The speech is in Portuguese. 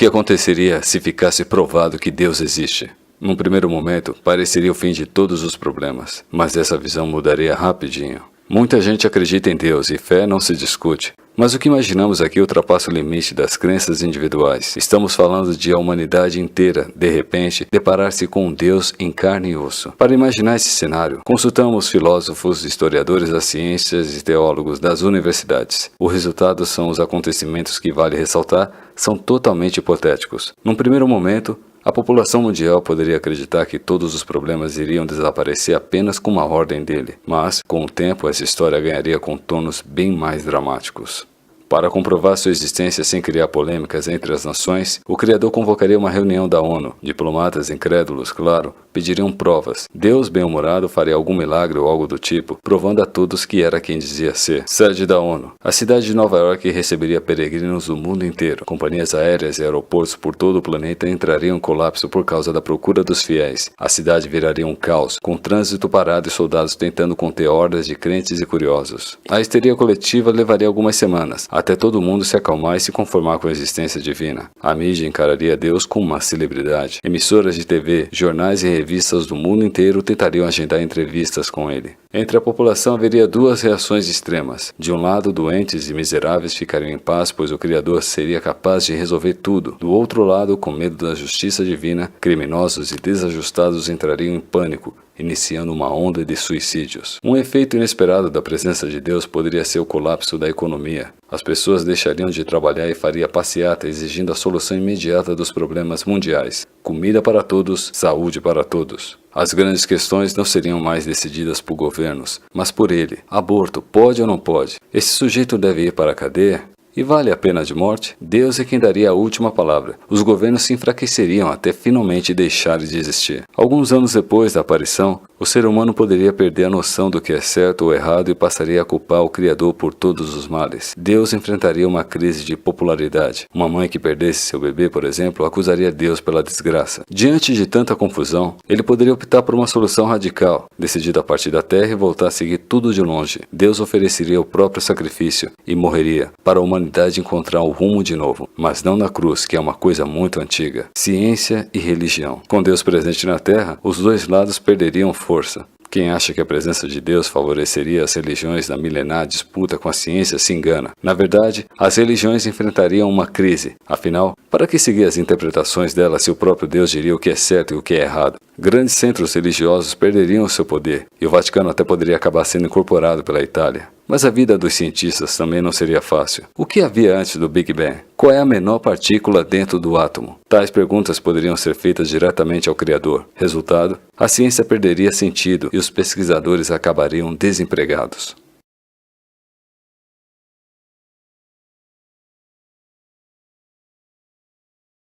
que aconteceria se ficasse provado que Deus existe? Num primeiro momento, pareceria o fim de todos os problemas, mas essa visão mudaria rapidinho. Muita gente acredita em Deus e fé não se discute. Mas o que imaginamos aqui ultrapassa o limite das crenças individuais. Estamos falando de a humanidade inteira, de repente, deparar-se com um Deus em carne e osso. Para imaginar esse cenário, consultamos filósofos, historiadores das ciências e teólogos das universidades. O resultado são os acontecimentos que, vale ressaltar, são totalmente hipotéticos. Num primeiro momento, a população mundial poderia acreditar que todos os problemas iriam desaparecer apenas com uma ordem dele, mas, com o tempo, essa história ganharia contornos bem mais dramáticos. Para comprovar sua existência sem criar polêmicas entre as nações, o Criador convocaria uma reunião da ONU. Diplomatas incrédulos, claro, pediriam provas. Deus bem-humorado faria algum milagre ou algo do tipo, provando a todos que era quem dizia ser. Sede da ONU. A cidade de Nova York receberia peregrinos do mundo inteiro. Companhias aéreas e aeroportos por todo o planeta entrariam em colapso por causa da procura dos fiéis. A cidade viraria um caos, com trânsito parado e soldados tentando conter hordas de crentes e curiosos. A histeria coletiva levaria algumas semanas, até todo mundo se acalmar e se conformar com a existência divina. A mídia encararia Deus como uma celebridade. Emissoras de TV, jornais e revistas do mundo inteiro tentariam agendar entrevistas com ele. Entre a população haveria duas reações extremas. De um lado, doentes e miseráveis ficariam em paz, pois o Criador seria capaz de resolver tudo. Do outro lado, com medo da justiça divina, criminosos e desajustados entrariam em pânico, iniciando uma onda de suicídios. Um efeito inesperado da presença de Deus poderia ser o colapso da economia. As pessoas deixariam de trabalhar e faria passeata exigindo a solução imediata dos problemas mundiais. Comida para todos, saúde para todos. As grandes questões não seriam mais decididas por governos, mas por ele. Aborto, pode ou não pode? Esse sujeito deve ir para a cadeia? E vale a pena de morte? Deus é quem daria a última palavra. Os governos se enfraqueceriam até finalmente deixarem de existir. Alguns anos depois da aparição, o ser humano poderia perder a noção do que é certo ou errado e passaria a culpar o Criador por todos os males. Deus enfrentaria uma crise de popularidade. Uma mãe que perdesse seu bebê, por exemplo, acusaria Deus pela desgraça. Diante de tanta confusão, ele poderia optar por uma solução radical, decidir a partir da terra e voltar a seguir tudo de longe. Deus ofereceria o próprio sacrifício e morreria, para a humanidade encontrar o rumo de novo, mas não na cruz, que é uma coisa muito antiga. Ciência e religião. Com Deus presente na terra, os dois lados perderiam força. Quem acha que a presença de Deus favoreceria as religiões na milenar disputa com a ciência se engana. Na verdade, as religiões enfrentariam uma crise. Afinal, para que seguir as interpretações delas se o próprio Deus diria o que é certo e o que é errado? Grandes centros religiosos perderiam seu poder, e o Vaticano até poderia acabar sendo incorporado pela Itália. Mas a vida dos cientistas também não seria fácil. O que havia antes do Big Bang? Qual é a menor partícula dentro do átomo? Tais perguntas poderiam ser feitas diretamente ao Criador. Resultado? A ciência perderia sentido e os pesquisadores acabariam desempregados.